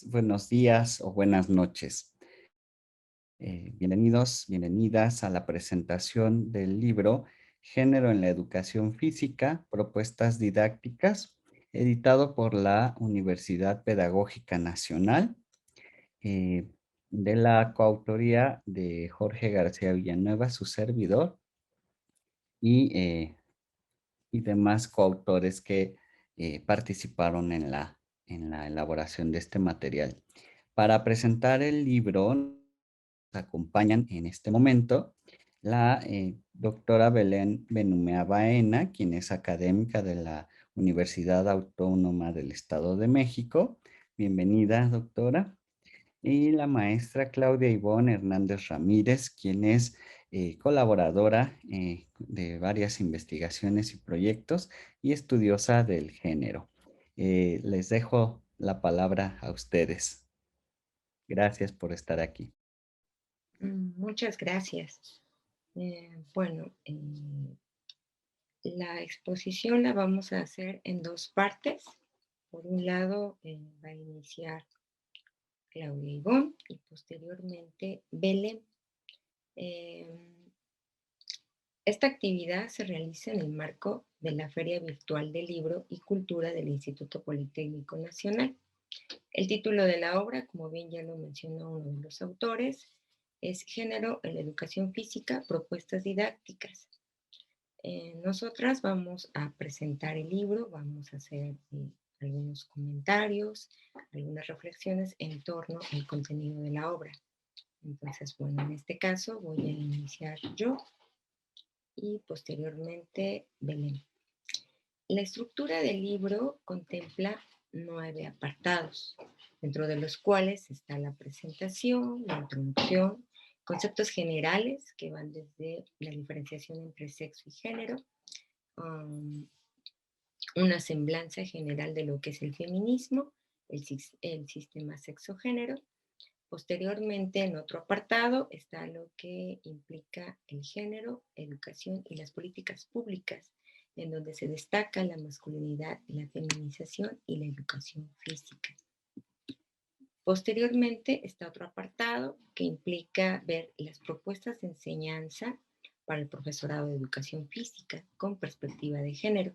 buenos días o buenas noches. Bienvenidos, bienvenidas a la presentación del libro Género en la Educación Física, Propuestas Didácticas, editado por la Universidad Pedagógica Nacional, eh, de la coautoría de Jorge García Villanueva, su servidor, y, eh, y demás coautores que participaron en la elaboración de este material. Para presentar el libro, nos acompañan en este momento la doctora Belén Benumea Baena, quien es académica de la Universidad Autónoma del Estado de México. Bienvenida, doctora. Y la maestra Claudia Ivonne Hernández Ramírez, quien es colaboradora de varias investigaciones y proyectos y estudiosa del género. Les dejo la palabra a ustedes. Gracias por estar aquí. Muchas gracias. Bueno, la exposición la vamos a hacer en dos partes. Por un lado, va a iniciar Claudia Ivonne y posteriormente Belén. Em, Esta actividad se realiza en el marco de la Feria Virtual de Libro y Cultura del Instituto Politécnico Nacional. El título de la obra, como bien ya lo mencionó uno de los autores, es Género en la Educación Física, Propuestas Didácticas. Nosotras vamos a presentar el libro, vamos a hacer algunos comentarios, algunas reflexiones en torno al contenido de la obra. Entonces, bueno, en este caso voy a iniciar yo y posteriormente Belén. La estructura del libro contempla 9 apartados, dentro de los cuales está la presentación, la introducción, conceptos generales que van desde la diferenciación entre sexo y género, um, una semblanza general de lo que es el feminismo, el sistema sexo-género. Posteriormente, en otro apartado, está lo que implica el género, educación y las políticas públicas, en donde se destaca la masculinidad, la feminización y la educación física. Posteriormente está otro apartado que implica ver las propuestas de enseñanza para el profesorado de educación física con perspectiva de género.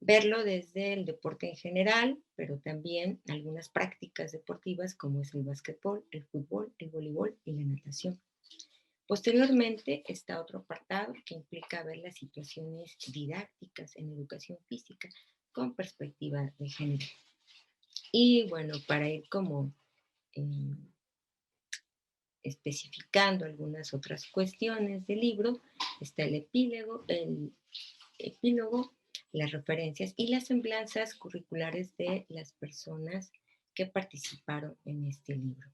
Verlo desde el deporte en general, pero también algunas prácticas deportivas como es el básquetbol, el fútbol, el voleibol y la natación. Posteriormente está otro apartado que implica ver las situaciones didácticas en educación física con perspectiva de género. Y bueno, para ir como eh, especificando algunas otras cuestiones del libro, está el epílogo, las referencias y las semblanzas curriculares de las personas que participaron en este libro.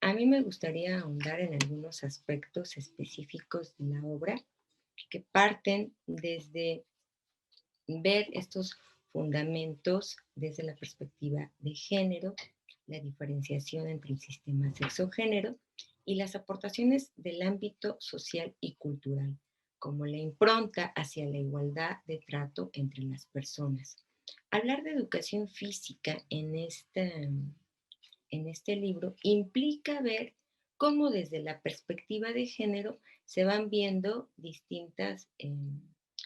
A mí me gustaría ahondar en algunos aspectos específicos de la obra que parten desde ver estos fundamentos desde la perspectiva de género, la diferenciación entre el sistema sexo-género y las aportaciones del ámbito social y cultural, como la impronta hacia la igualdad de trato entre las personas. Hablar de educación física en este libro implica ver cómo desde la perspectiva de género se van viendo distintas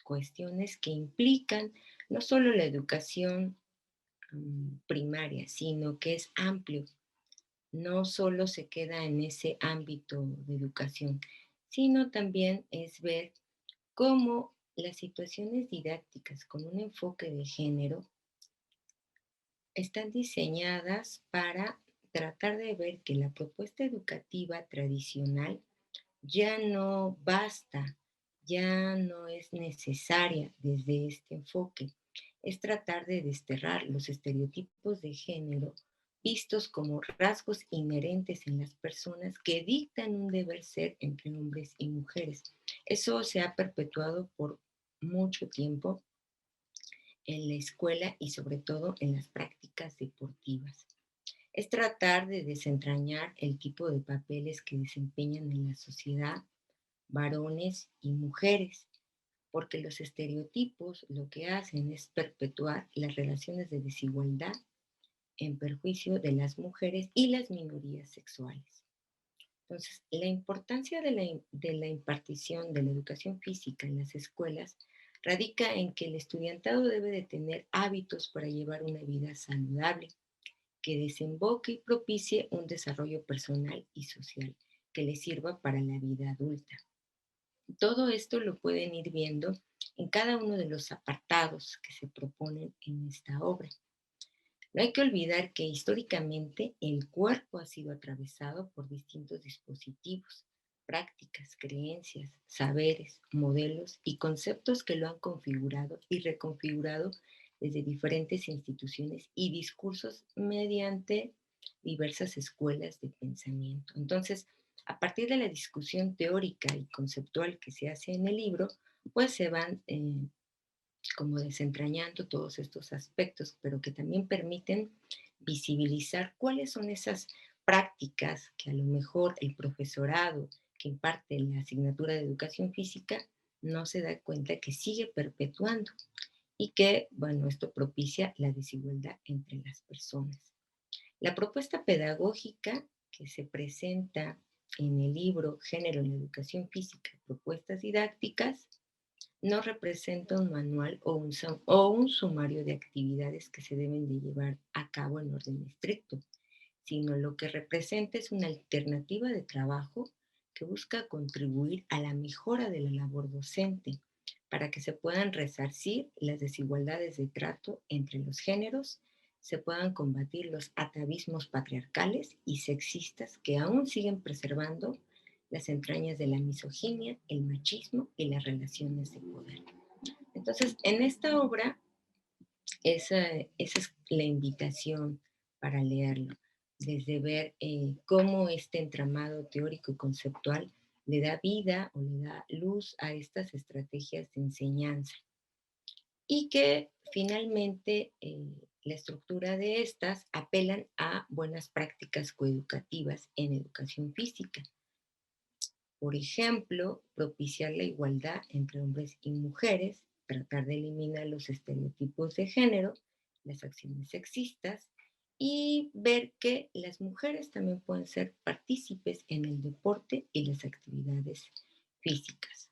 cuestiones que implican no solo la educación primaria, sino que es amplio. No solo se queda en ese ámbito de educación, sino también es ver cómo las situaciones didácticas con un enfoque de género están diseñadas para tratar de ver que la propuesta educativa tradicional ya no basta, ya no es necesaria desde este enfoque. Es tratar de desterrar los estereotipos de género vistos como rasgos inherentes en las personas que dictan un deber ser entre hombres y mujeres. Eso se ha perpetuado por mucho tiempo en la escuela y sobre todo en las prácticas deportivas. Es tratar de desentrañar el tipo de papeles que desempeñan en la sociedad varones y mujeres, porque los estereotipos lo que hacen es perpetuar las relaciones de desigualdad en perjuicio de las mujeres y las minorías sexuales. Entonces, la importancia de la impartición de la educación física en las escuelas radica en que el estudiantado debe de tener hábitos para llevar una vida saludable, que desemboque y propicie un desarrollo personal y social que le sirva para la vida adulta. Todo esto lo pueden ir viendo en cada uno de los apartados que se proponen en esta obra. No hay que olvidar que históricamente el cuerpo ha sido atravesado por distintos dispositivos, prácticas, creencias, saberes, modelos y conceptos que lo han configurado y reconfigurado desde diferentes instituciones y discursos mediante diversas escuelas de pensamiento. Entonces, a partir de la discusión teórica y conceptual que se hace en el libro, pues se van como desentrañando todos estos aspectos, pero que también permiten visibilizar cuáles son esas prácticas que a lo mejor el profesorado que imparte la asignatura de educación física no se da cuenta que sigue perpetuando y que, bueno, esto propicia la desigualdad entre las personas. La propuesta pedagógica que se presenta en el libro Género en la Educación Física, Propuestas Didácticas, no representa un manual o un sumario de actividades que se deben de llevar a cabo en orden estricto, sino lo que representa es una alternativa de trabajo que busca contribuir a la mejora de la labor docente para que se puedan resarcir las desigualdades de trato entre los géneros, se puedan combatir los atavismos patriarcales y sexistas que aún siguen preservando las entrañas de la misoginia, el machismo y las relaciones de poder. Entonces, en esta obra, esa es la invitación para leerlo, desde ver cómo este entramado teórico y conceptual le da vida o le da luz a estas estrategias de enseñanza y que finalmente la estructura de estas apelan a buenas prácticas coeducativas en educación física. Por ejemplo, propiciar la igualdad entre hombres y mujeres, tratar de eliminar los estereotipos de género, las acciones sexistas y ver que las mujeres también pueden ser partícipes en el deporte y las actividades físicas.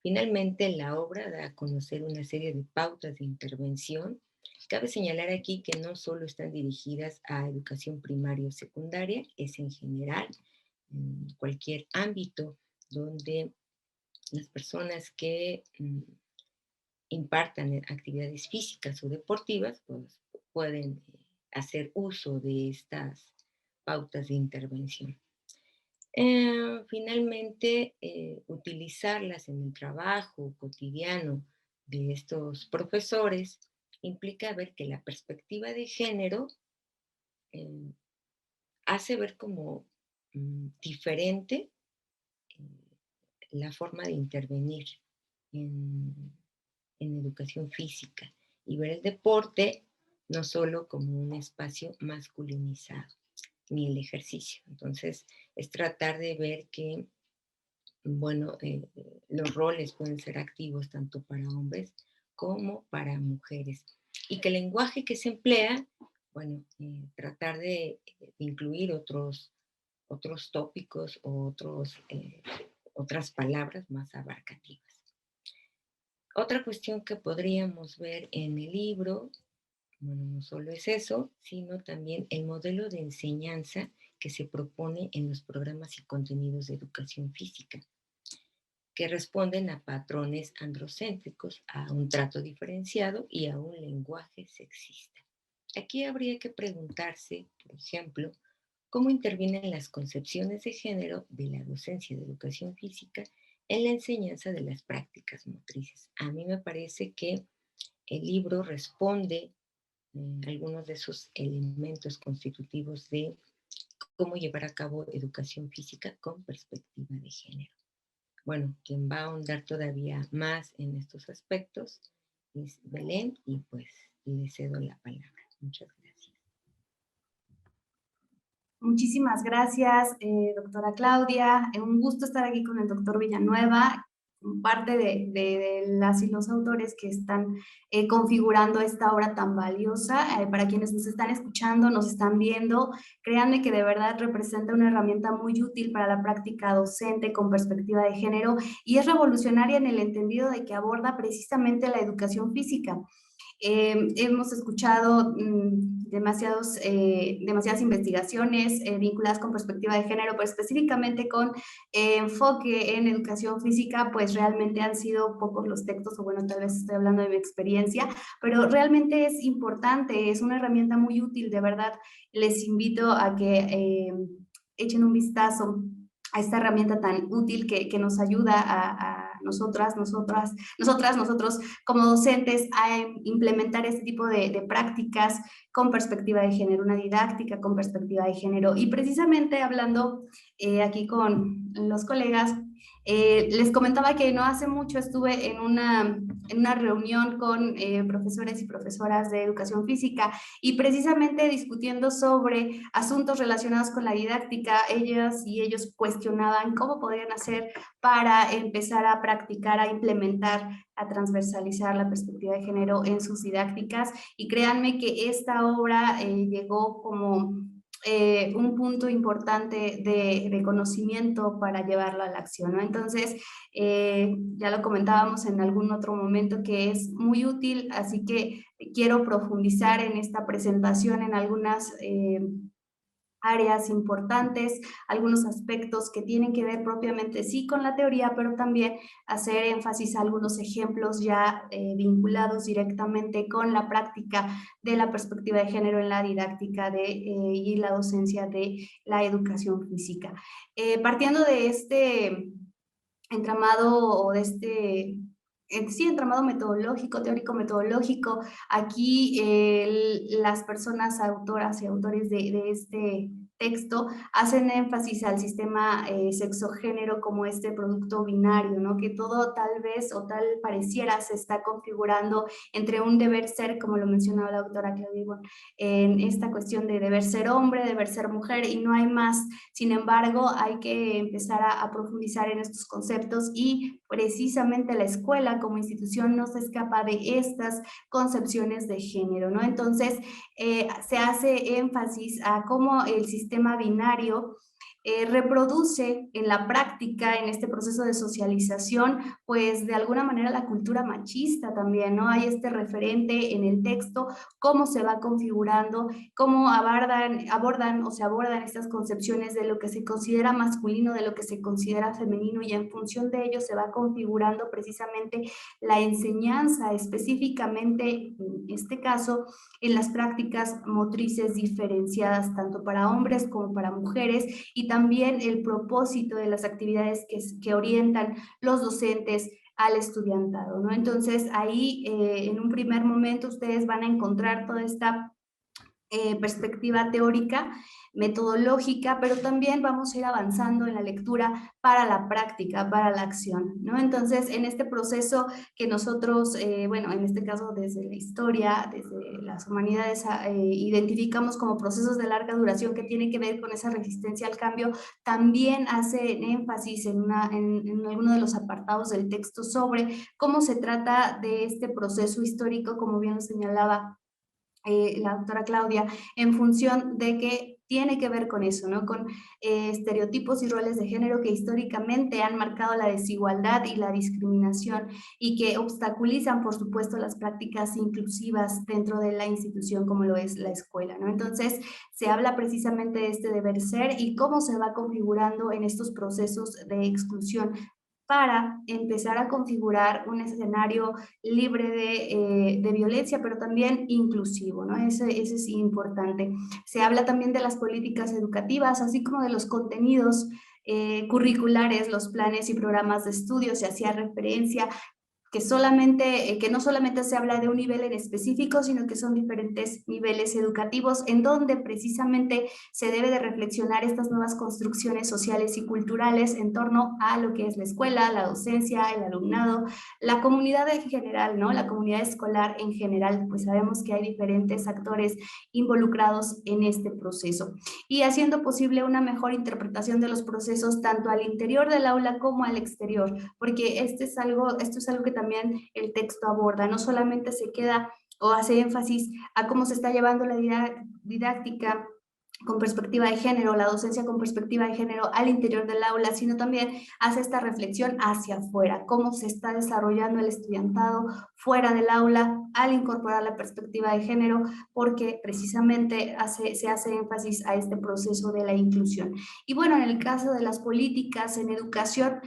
Finalmente, la obra da a conocer una serie de pautas de intervención. Cabe señalar aquí que no solo están dirigidas a educación primaria o secundaria, es en general, en cualquier ámbito donde las personas que impartan actividades físicas o deportivas pues, pueden hacer uso de estas pautas de intervención. Finalmente, utilizarlas en el trabajo cotidiano de estos profesores implica ver que la perspectiva de género eh, hace ver como diferente la forma de intervenir en, en educación física y ver el deporte no solo como un espacio masculinizado, ni el ejercicio. Entonces, es tratar de ver que, bueno, los roles pueden ser activos tanto para hombres como para mujeres y que el lenguaje que se emplea, bueno, tratar de incluir otros tópicos o otras palabras más abarcativas. Otra cuestión que podríamos ver en el libro, bueno, no solo es eso, sino también el modelo de enseñanza que se propone en los programas y contenidos de educación física, que responden a patrones androcéntricos, a un trato diferenciado y a un lenguaje sexista. Aquí habría que preguntarse, por ejemplo, cómo intervienen las concepciones de género de la docencia de educación física en la enseñanza de las prácticas motrices. A mí me parece que el libro responde algunos de esos elementos constitutivos de cómo llevar a cabo educación física con perspectiva de género. Bueno, quien va a ahondar todavía más en estos aspectos es Belén y pues le cedo la palabra. Muchas gracias. Muchísimas gracias, doctora Claudia. Un gusto estar aquí con el doctor Villanueva. parte de las y los autores que están configurando esta obra tan valiosa. Para quienes nos están escuchando, nos están viendo, créanme que de verdad representa una herramienta muy útil para la práctica docente con perspectiva de género y es revolucionaria en el entendido de que aborda precisamente la educación física. Hemos escuchado demasiadas investigaciones vinculadas con perspectiva de género, pero específicamente con enfoque en educación física, pues realmente han sido pocos los textos, o bueno, tal vez estoy hablando de mi experiencia, pero realmente es importante, es una herramienta muy útil, de verdad. Les invito a que echen un vistazo a esta herramienta tan útil que nos ayuda a nosotros como docentes a implementar este tipo de prácticas con perspectiva de género, una didáctica con perspectiva de género. Y precisamente hablando aquí con los colegas, les comentaba que no hace mucho estuve en una reunión con profesores y profesoras de educación física y precisamente discutiendo sobre asuntos relacionados con la didáctica, ellas y ellos cuestionaban cómo podrían hacer para empezar a practicar, a implementar, a transversalizar la perspectiva de género en sus didácticas. Y créanme que esta obra llegó como un punto importante de conocimiento para llevarlo a la acción, ¿no? Entonces, ya lo comentábamos en algún otro momento que es muy útil, así que quiero profundizar en esta presentación en algunas áreas importantes, algunos aspectos que tienen que ver propiamente sí con la teoría, pero también hacer énfasis a algunos ejemplos ya vinculados directamente con la práctica de la perspectiva de género en la didáctica y la docencia de la educación física. Partiendo de este entramado o de este sí, entramado metodológico, teórico-metodológico. Aquí las personas autoras y autores de este texto hacen énfasis al sistema sexo-género como este producto binario, ¿no? Que todo tal vez o tal pareciera se está configurando entre un deber ser, como lo mencionaba la autora Claudia Ibón, en esta cuestión de deber ser hombre, deber ser mujer y no hay más. Sin embargo, hay que empezar a profundizar en estos conceptos y precisamente la escuela como institución no se escapa de estas concepciones de género, ¿no? Entonces, se hace énfasis a cómo el sistema binario reproduce en la práctica, en este proceso de socialización, pues de alguna manera la cultura machista también, ¿no? Hay este referente en el texto, cómo se va configurando, cómo abordan o se abordan estas concepciones de lo que se considera masculino, de lo que se considera femenino, y en función de ello se va configurando precisamente la enseñanza, específicamente en este caso, en las prácticas motrices diferenciadas tanto para hombres como para mujeres, y también el propósito de las actividades que orientan los docentes al estudiantado, ¿no? Entonces, ahí en un primer momento ustedes van a encontrar toda esta perspectiva teórica, metodológica, pero también vamos a ir avanzando en la lectura para la práctica, para la acción, ¿no? Entonces, en este proceso que nosotros, bueno, en este caso desde la historia, desde las humanidades, identificamos como procesos de larga duración que tienen que ver con esa resistencia al cambio, también hace énfasis en alguno de los apartados del texto sobre cómo se trata de este proceso histórico, como bien lo señalaba la doctora Claudia, en función de que tiene que ver con eso, ¿no? Con estereotipos y roles de género que históricamente han marcado la desigualdad y la discriminación y que obstaculizan, por supuesto, las prácticas inclusivas dentro de la institución como lo es la escuela, ¿no? Entonces, se habla precisamente de este deber ser y cómo se va configurando en estos procesos de exclusión para empezar a configurar un escenario libre de violencia, pero también inclusivo, ¿no? Ese es importante. Se habla también de las políticas educativas, así como de los contenidos curriculares, los planes y programas de estudio, se hacía referencia que no solamente se habla de un nivel en específico, sino que son diferentes niveles educativos en donde precisamente se debe de reflexionar estas nuevas construcciones sociales y culturales en torno a lo que es la escuela, la docencia, el alumnado, la comunidad en general, ¿no? La comunidad escolar en general, pues sabemos que hay diferentes actores involucrados en este proceso y haciendo posible una mejor interpretación de los procesos tanto al interior del aula como al exterior, porque esto es algo que también el texto aborda, no solamente se queda o hace énfasis a cómo se está llevando la didáctica con perspectiva de género, la docencia con perspectiva de género al interior del aula, sino también hace esta reflexión hacia afuera, cómo se está desarrollando el estudiantado fuera del aula al incorporar la perspectiva de género, porque precisamente se hace énfasis a este proceso de la inclusión. Y bueno, en el caso de las políticas en educación,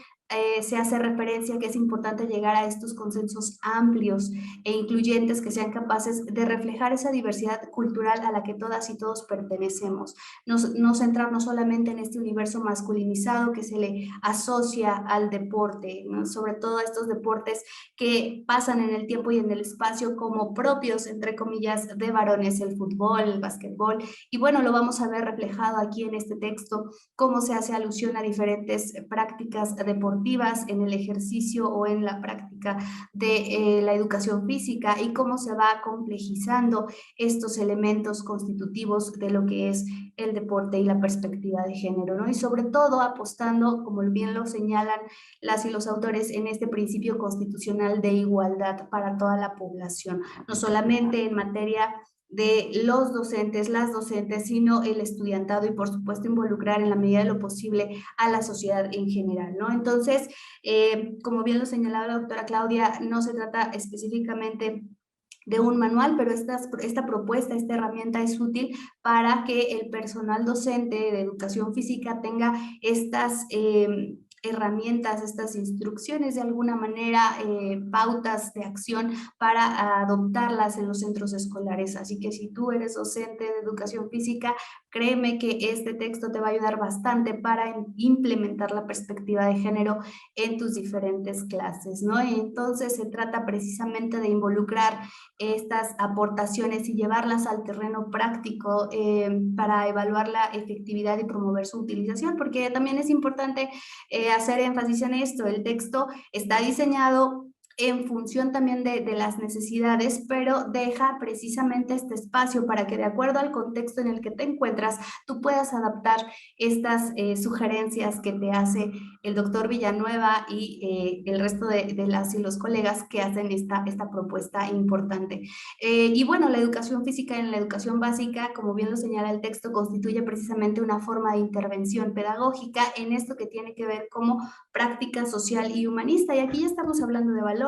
se hace referencia a que es importante llegar a estos consensos amplios e incluyentes que sean capaces de reflejar esa diversidad cultural a la que todas y todos pertenecemos. No centrarnos solamente en este universo masculinizado que se le asocia al deporte, ¿no? Sobre todo a estos deportes que pasan en el tiempo y en el espacio como propios, entre comillas, de varones, el fútbol, el básquetbol, y bueno, lo vamos a ver reflejado aquí en este texto, cómo se hace alusión a diferentes prácticas deportivas en el ejercicio o en la práctica de la educación física y cómo se va complejizando estos elementos constitutivos de lo que es el deporte y la perspectiva de género, ¿no? Y sobre todo apostando, como bien lo señalan las y los autores, en este principio constitucional de igualdad para toda la población, no solamente en materia de los docentes, las docentes, sino el estudiantado y por supuesto involucrar en la medida de lo posible a la sociedad en general, ¿no? Entonces, como bien lo señalaba la doctora Claudia, no se trata específicamente de un manual, pero esta propuesta, esta herramienta es útil para que el personal docente de educación física tenga estas herramientas, estas instrucciones de alguna manera, pautas de acción para adoptarlas en los centros escolares. Así que si tú eres docente de educación física, créeme que este texto te va a ayudar bastante para implementar la perspectiva de género en tus diferentes clases, ¿no? Entonces se trata precisamente de involucrar estas aportaciones y llevarlas al terreno práctico para evaluar la efectividad y promover su utilización, porque también es importante hacer énfasis en esto. El texto está diseñado en función también de las necesidades, pero deja precisamente este espacio para que de acuerdo al contexto en el que te encuentras, tú puedas adaptar estas sugerencias que te hace el doctor Villanueva y el resto de las y los colegas que hacen esta propuesta importante. Y bueno, la educación física en la educación básica, como bien lo señala el texto, constituye precisamente una forma de intervención pedagógica en esto que tiene que ver como práctica social y humanista. Y aquí ya estamos hablando de valores,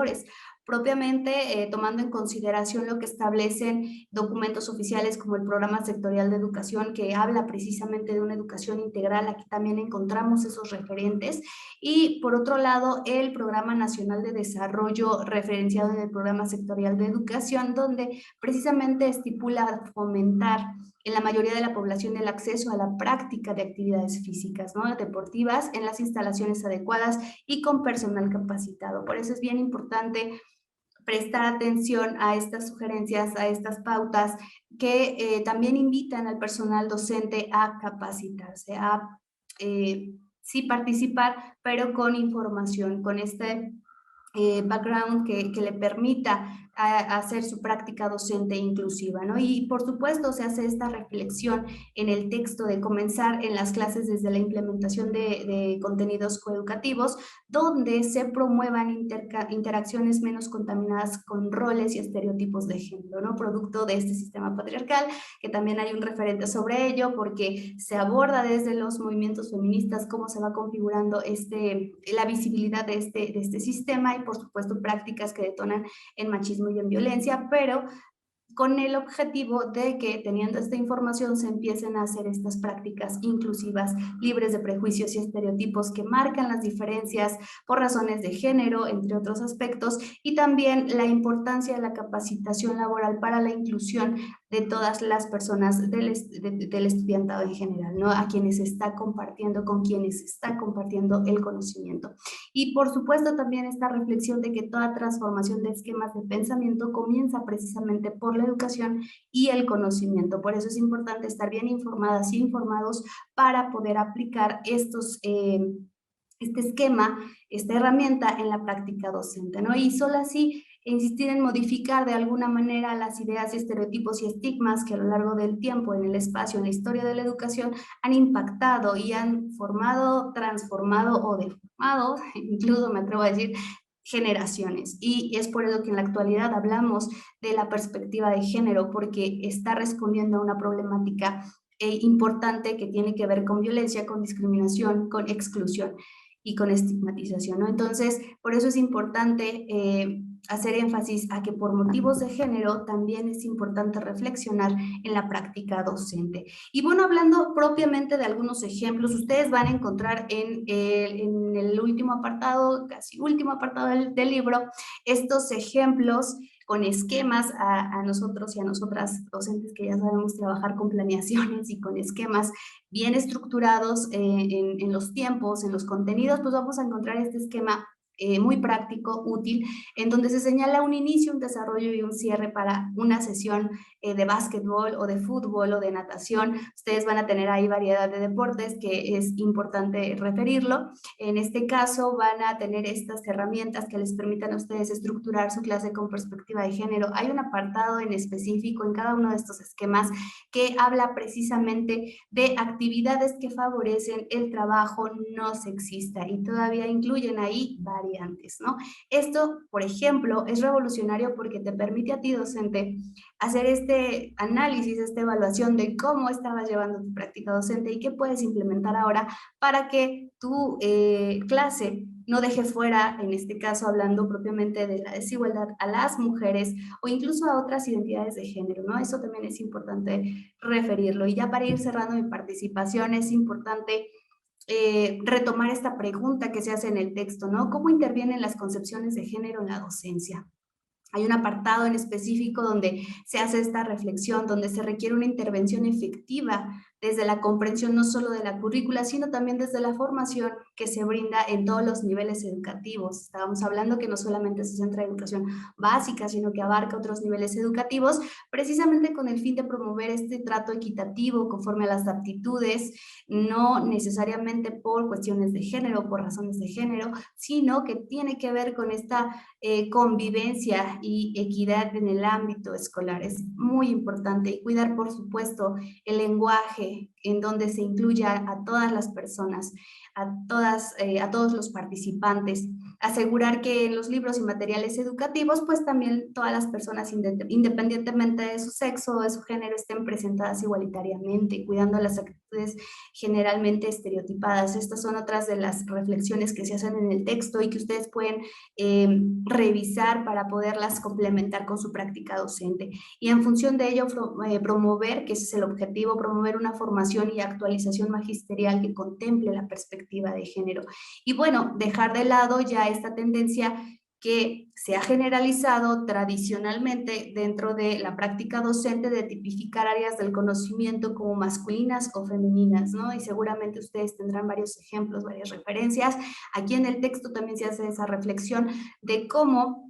propiamente tomando en consideración lo que establecen documentos oficiales como el Programa Sectorial de Educación, que habla precisamente de una educación integral. Aquí también encontramos esos referentes. Y por otro lado, el Programa Nacional de Desarrollo referenciado en el Programa Sectorial de Educación, donde precisamente estipula fomentar en la mayoría de la población el acceso a la práctica de actividades físicas, ¿no? Deportivas, en las instalaciones adecuadas y con personal capacitado. Por eso es bien importante prestar atención a estas sugerencias, a estas pautas que también invitan al personal docente a capacitarse, a sí participar, pero con información, con este background que le permita hacer su práctica docente inclusiva, ¿no? Y por supuesto se hace esta reflexión en el texto de comenzar en las clases desde la implementación de contenidos coeducativos, donde se promuevan interacciones menos contaminadas con roles y estereotipos de género, ¿no? Producto de este sistema patriarcal, que también hay un referente sobre ello, porque se aborda desde los movimientos feministas cómo se va configurando la visibilidad de este sistema y por supuesto prácticas que detonan en machismo y en violencia, pero con el objetivo de que teniendo esta información se empiecen a hacer estas prácticas inclusivas, libres de prejuicios y estereotipos que marcan las diferencias por razones de género, entre otros aspectos, y también la importancia de la capacitación laboral para la inclusión de todas las personas del estudiantado en general, ¿no? A quienes está compartiendo, con quienes está compartiendo el conocimiento. Y por supuesto también esta reflexión de que toda transformación de esquemas de pensamiento comienza precisamente por la educación y el conocimiento. Por eso es importante estar bien informadas y informados para poder aplicar este esquema, esta herramienta en la práctica docente, ¿no? Y solo así insistir en modificar de alguna manera las ideas, estereotipos y estigmas que a lo largo del tiempo, en el espacio, en la historia de la educación, han impactado y han formado, transformado o deformado, incluso me atrevo a decir, generaciones. Y es por eso que en la actualidad hablamos de la perspectiva de género, porque está respondiendo a una problemática importante que tiene que ver con violencia, con discriminación, con exclusión y con estigmatización, ¿no? Entonces, por eso es importante hacer énfasis a que por motivos de género también es importante reflexionar en la práctica docente. Y bueno, hablando propiamente de algunos ejemplos, ustedes van a encontrar en el último apartado, casi último apartado del libro, estos ejemplos con esquemas a nosotros y a nosotras docentes que ya sabemos trabajar con planeaciones y con esquemas bien estructurados en los tiempos, en los contenidos, pues vamos a encontrar este esquema muy práctico, útil, en donde se señala un inicio, un desarrollo y un cierre para una sesión de básquetbol o de fútbol o de natación. Ustedes van a tener ahí variedad de deportes que es importante referirlo. En este caso van a tener estas herramientas que les permitan a ustedes estructurar su clase con perspectiva de género. Hay un apartado en específico en cada uno de estos esquemas que habla precisamente de actividades que favorecen el trabajo no sexista y todavía incluyen ahí variantes, ¿no? Esto, por ejemplo, es revolucionario porque te permite a ti, docente, hacer este análisis, esta evaluación de cómo estabas llevando tu práctica docente y qué puedes implementar ahora para que tu clase no deje fuera, en este caso hablando propiamente de la desigualdad, a las mujeres o incluso a otras identidades de género, ¿no? Eso también es importante referirlo. Y ya para ir cerrando mi participación, es importante retomar esta pregunta que se hace en el texto, ¿no? ¿Cómo intervienen las concepciones de género en la docencia? Hay un apartado en específico donde se hace esta reflexión, donde se requiere una intervención efectiva desde la comprensión no solo de la currícula, sino también desde la formación que se brinda en todos los niveles educativos. Estábamos hablando que no solamente se centra en educación básica, sino que abarca otros niveles educativos, precisamente con el fin de promover este trato equitativo conforme a las aptitudes, no necesariamente por cuestiones de género, por razones de género, sino que tiene que ver con esta convivencia y equidad en el ámbito escolar. Es muy importante y cuidar, por supuesto, el lenguaje en donde se incluya a todas las personas, a todos los participantes. Asegurar que en los libros y materiales educativos, pues también todas las personas, independientemente de su sexo o de su género, estén presentadas igualitariamente, cuidando las actitudes generalmente estereotipadas. Estas son otras de las reflexiones que se hacen en el texto y que ustedes pueden revisar para poderlas complementar con su práctica docente. Y en función de ello, promover, que ese es el objetivo, promover una formación y actualización magisterial que contemple la perspectiva de género. Y bueno, dejar de lado ya esta tendencia que se ha generalizado tradicionalmente dentro de la práctica docente de tipificar áreas del conocimiento como masculinas o femeninas, ¿no? Y seguramente ustedes tendrán varios ejemplos, varias referencias. Aquí en el texto también se hace esa reflexión de cómo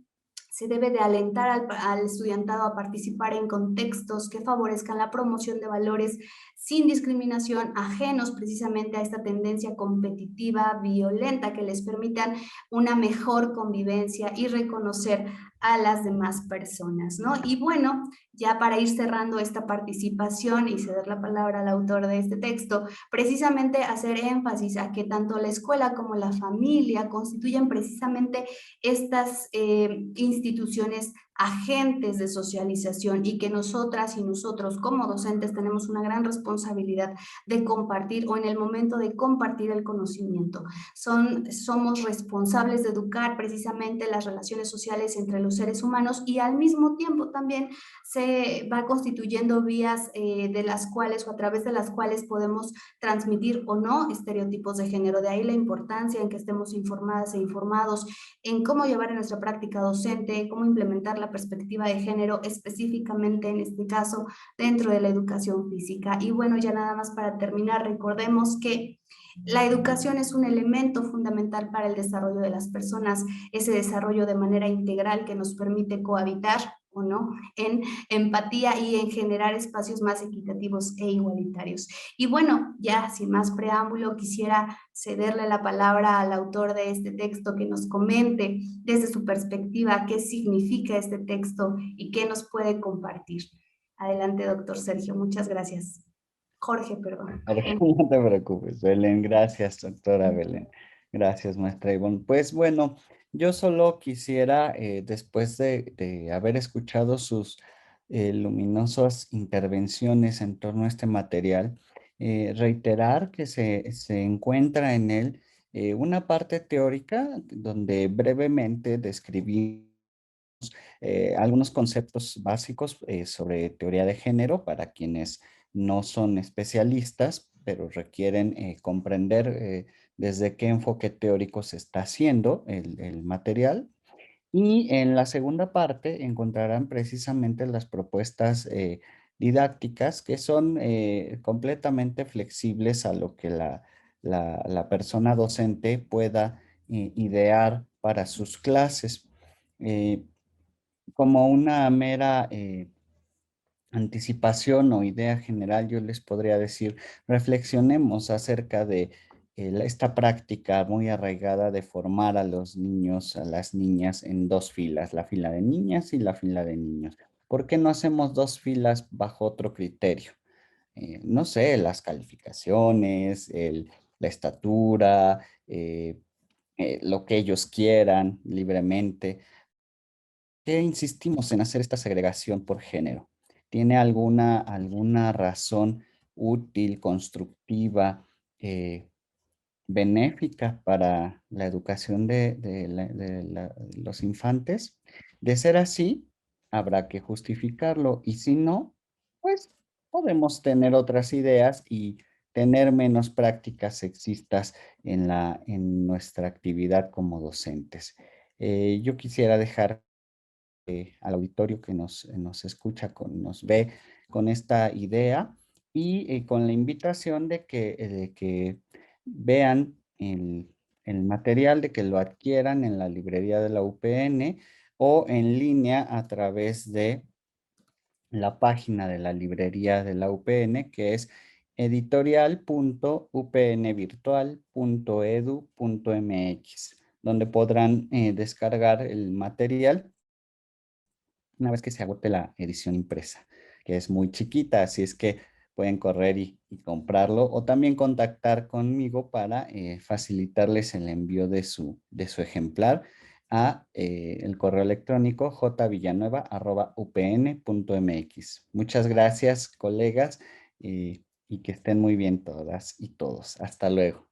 se debe de alentar al estudiantado a participar en contextos que favorezcan la promoción de valores sin discriminación, ajenos precisamente a esta tendencia competitiva, violenta, que les permitan una mejor convivencia y reconocer a las demás personas, ¿no? Y bueno, ya para ir cerrando esta participación y ceder la palabra al autor de este texto, precisamente hacer énfasis a que tanto la escuela como la familia constituyen precisamente estas instituciones agentes de socialización y que nosotras y nosotros como docentes tenemos una gran responsabilidad de compartir o en el momento de compartir el conocimiento. Somos responsables de educar precisamente las relaciones sociales entre los seres humanos y al mismo tiempo también se va constituyendo vías de las cuales o a través de las cuales podemos transmitir o no estereotipos de género. De ahí la importancia en que estemos informadas e informados en cómo llevar en nuestra práctica docente, cómo implementar la la perspectiva de género específicamente en este caso dentro de la educación física. Y bueno, ya nada más para terminar, recordemos que la educación es un elemento fundamental para el desarrollo de las personas, ese desarrollo de manera integral que nos permite cohabitar o no en empatía y en generar espacios más equitativos e igualitarios. Y bueno, ya sin más preámbulo, quisiera cederle la palabra al autor de este texto que nos comente desde su perspectiva qué significa este texto y qué nos puede compartir. Adelante, doctor Sergio, muchas gracias. Jorge, perdón. No te preocupes, Belén. Gracias, doctora Belén. Gracias, maestra Ivonne. Pues bueno, yo solo quisiera, después de haber escuchado sus luminosas intervenciones en torno a este material, reiterar que se encuentra en él una parte teórica donde brevemente describí algunos conceptos básicos sobre teoría de género para quienes no son especialistas, pero requieren comprender desde qué enfoque teórico se está haciendo el material. Y en la segunda parte encontrarán precisamente las propuestas didácticas que son completamente flexibles a lo que la persona docente pueda idear para sus clases. Eh, Como una mera anticipación o idea general, yo les podría decir, reflexionemos acerca de esta práctica muy arraigada de formar a los niños, a las niñas en dos filas, la fila de niñas y la fila de niños. ¿Por qué no hacemos dos filas bajo otro criterio? No sé, las calificaciones, la estatura, lo que ellos quieran libremente. ¿Qué insistimos en hacer esta segregación por género? ¿Tiene alguna razón útil, constructiva, eh, benéfica para la educación de los infantes? De ser así, habrá que justificarlo y si no, pues podemos tener otras ideas y tener menos prácticas sexistas en nuestra actividad como docentes. Yo quisiera dejar al auditorio que nos escucha, nos ve con esta idea y con la invitación de que vean el material, de que lo adquieran en la librería de la UPN o en línea a través de la página de la librería de la UPN, que es editorial.upnvirtual.edu.mx, donde podrán descargar el material una vez que se agote la edición impresa, que es muy chiquita, así es que pueden correr y comprarlo o también contactar conmigo para facilitarles el envío de su ejemplar a el correo electrónico jvillanueva@upn.mx. Muchas gracias, colegas, y que estén muy bien todas y todos. Hasta luego.